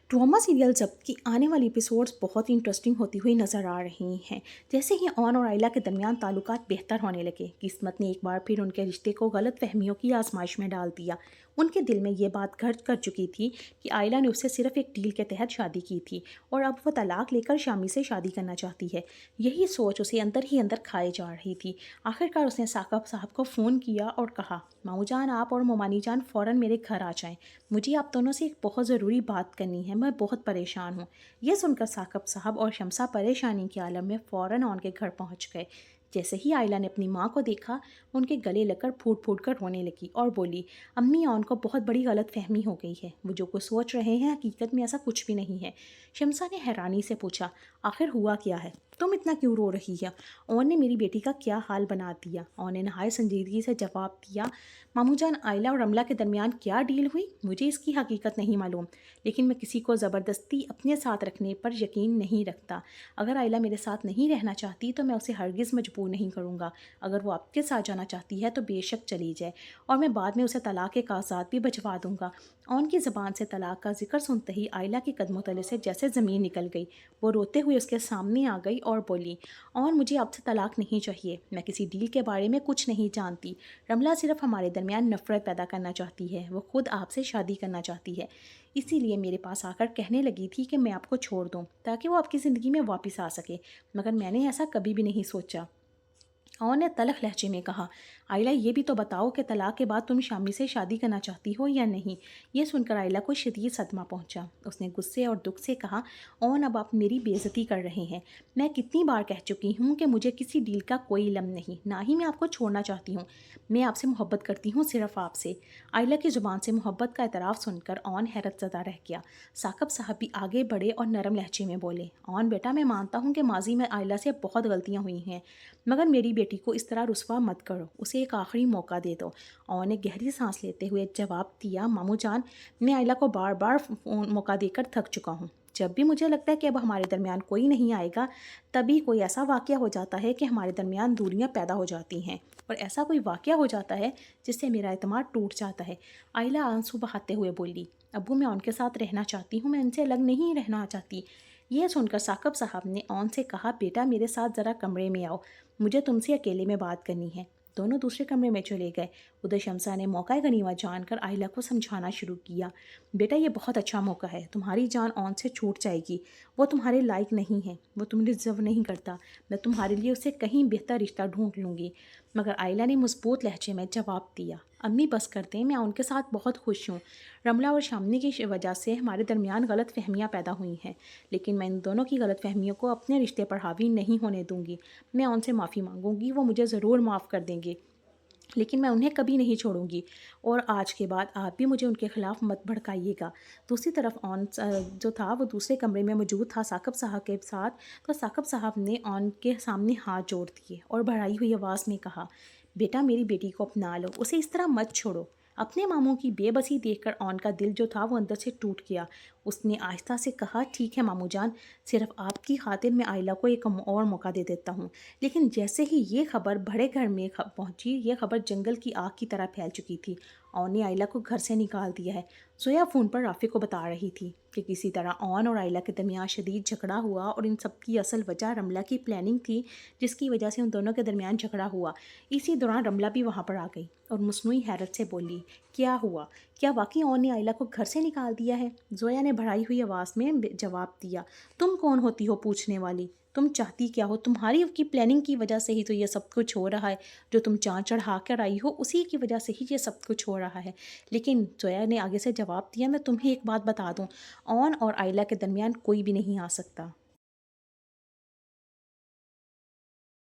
Drama serial ज़ब्त की आने वाली एपिसोड्स बहुत ही इंटरेस्टिंग होती हुई नज़र आ रही हैं। जैसे ही ऑन और आइला के दरमियान ताल्लुकात बेहतर होने लगे, किस्मत ने एक बार फिर उनके रिश्ते को गलत फहमियों की आजमाइश में डाल दिया। उनके दिल में ये बात घर कर चुकी थी कि आइला ने उससे सिर्फ एक डील के तहत शादी की थी और अब वो तलाक लेकर शामी से शादी करना चाहती है। यही सोच उसे अंदर ही अंदर खाए जा रही थी। आखिरकार उसने साकब साहब को फ़ोन किया और कहा, मामू जान आप और मोमानी जान फ़ौरन मेरे घर आ जाएं। मुझे आप दोनों से एक बहुत ज़रूरी बात करनी है, मैं बहुत परेशान हूँ। यह सुनकर साकब साहब और शमसा परेशानी के आलम में फ़ौरन ऑन के घर पहुँच गए। जैसे ही आइला ने अपनी माँ को देखा, उनके गले लगकर फूट फूट कर रोने लगी और बोली, अम्मी ऑन को बहुत बड़ी गलत फहमी हो गई है। वो जो कुछ सोच रहे हैं हकीकत में ऐसा कुछ भी नहीं है। शमसा ने हैरानी से पूछा, आखिर हुआ क्या है? तुम इतना क्यों रो रही है? ऑन ने मेरी बेटी का क्या हाल बना दिया? ऑन ने नहाय संजीदगी से जवाब दिया, मामू जान आइला और रमला के दरमियान क्या डील हुई मुझे इसकी हकीकत नहीं मालूम, लेकिन मैं किसी को ज़बरदस्ती अपने साथ रखने पर यकीन नहीं रखता। अगर आइला मेरे साथ नहीं रहना चाहती तो मैं उसे हरगिज़ मजबूर नहीं करूँगा। अगर वो आपके साथ जाना चाहती है तो बेशक चली जाए और मैं बाद में उसे तलाक के कागजात भी भिजवा दूँगा। ऑन की ज़बान से तलाक का जिक्र सुनते ही आइला के कदमों तले से जैसे ज़मीन निकल गई। वो रोते हुए उसके सामने आ गई और बोली, ऑन मुझे आपसे तलाक नहीं चाहिए। मैं किसी डील के बारे में कुछ नहीं जानती। रमला सिर्फ हमारे दरमियान नफ़रत पैदा करना चाहती है। वो खुद आपसे शादी करना चाहती है, इसीलिए मेरे पास आकर कहने लगी थी कि मैं आपको छोड़ दूं ताकि वो आपकी ज़िंदगी में वापस आ सके, मगर मैंने ऐसा कभी भी नहीं सोचा। ऑन ने तलख लहजे में कहा, आइला ये भी तो बताओ कि तलाक के बाद तुम शामी से शादी करना चाहती हो या नहीं? ये सुनकर आइला को शदीद सदमा पहुंचा। उसने गुस्से और दुख से कहा, ऑन अब आप मेरी बेइज्जती कर रहे हैं। मैं कितनी बार कह चुकी हूँ कि मुझे किसी डील का कोई इल्म नहीं, ना ही मैं आपको छोड़ना चाहती हूँ। मैं आपसे मोहब्बत करती हूँ, सिर्फ आपसे। आइला की ज़ुबान से मोहब्बत का एतराफ़ सुनकर ऑन हैरत ज़दा रह गया। साकब साहब भी आगे बढ़े और नरम लहजे में बोले, ऑन बेटा मैं मानता हूँ कि माजी में आइला से बहुत गलतियाँ हुई हैं, मगर मेरी बेटी को इस तरह रुस्वा मत करो, उसे एक आखिरी मौका दे दो। और ने गहरी सांस लेते हुए जवाब दिया, मामू जान मैं आइला को बार बार मौका देकर थक चुका हूँ। जब भी मुझे लगता है कि अब हमारे दरमियान कोई नहीं आएगा, तभी कोई ऐसा वाक़या हो जाता है कि हमारे दरमियान दूरियां पैदा हो जाती हैं, और ऐसा कोई वाक़या हो जाता है जिससे मेरा एतमाद टूट जाता है। आइला आंसू बहाते हुए बोली, अब्बू मैं उनके साथ रहना चाहती हूँ, मैं इनसे अलग नहीं रहना चाहती। यह सुनकर साकब साहब ने ऑन से कहा, बेटा मेरे साथ ज़रा कमरे में आओ, मुझे तुमसे अकेले में बात करनी है। दोनों दूसरे कमरे में चले गए। उधर शमसा ने मौका गनीमत जानकर आइला को समझाना शुरू किया, बेटा ये बहुत अच्छा मौका है, तुम्हारी जान ऑन से छूट जाएगी। वो तुम्हारे लायक नहीं है, वो तुम्हें डिज़र्व नहीं करता। मैं तुम्हारे लिए उससे कहीं बेहतर रिश्ता ढूंढ लूँगी। मगर आइला ने मजबूत लहजे में जवाब दिया, अम्मी बस कर दें, मैं उनके साथ बहुत खुश हूँ। रमला और शामनी की वजह से हमारे दरमियान गलत फहमियाँ पैदा हुई हैं, लेकिन मैं इन दोनों की गलत फहमियों को अपने रिश्ते पर हावी नहीं होने दूंगी। मैं उनसे माफ़ी मांगूंगी, वो मुझे ज़रूर माफ़ कर देंगे, लेकिन मैं उन्हें कभी नहीं छोड़ूंगी। और आज के बाद आप भी मुझे उनके ख़िलाफ़ मत भड़काइएगा। दूसरी तरफ ऑन जो था वो दूसरे कमरे में मौजूद था साकब साहब के साथ। तो साकब साहब ने ऑन के सामने हाथ जोड़ दिए और बढ़ाई हुई आवाज़ में कहा, बेटा मेरी बेटी को अपना लो, उसे इस तरह मत छोड़ो। अपने मामू की बेबसी देखकर ऑन का दिल जो था वो अंदर से टूट गया। उसने आहिस्ता से कहा, ठीक है मामू जान, सिर्फ आपकी खातिर मैं आइला को एक और मौका दे देता हूँ। लेकिन जैसे ही ये खबर बड़े घर में पहुँची, ये खबर जंगल की आग की तरह फैल चुकी थी। ऑन ने आइला को घर से निकाल दिया है। जोया फ़ोन पर राफी को बता रही थी कि किसी तरह ऑन और आइला के दरमियान शदीद झगड़ा हुआ, और इन सब की असल वजह रमला की प्लानिंग थी, जिसकी वजह से उन दोनों के दरमियान झगड़ा हुआ। इसी दौरान रमला भी वहाँ पर आ गई और मसनूई हैरत से बोली, क्या हुआ? क्या वाकई ऑन ने आइला को घर से निकाल दिया है? जोया ने बढ़ाई हुई आवाज़ में जवाब दिया, तुम कौन होती हो पूछने वाली? तुम चाहती क्या हो? तुम्हारी की प्लानिंग की वजह से ही तो ये सब कुछ हो रहा है। जो तुम चाँद चढ़ा कर आई हो, उसी की वजह से ही ये सब कुछ हो रहा है। लेकिन जोया ने आगे से जवाब दिया, मैं तुम्हें एक बात बता दूं, ऑन और आइला के दरमियान कोई भी नहीं आ सकता।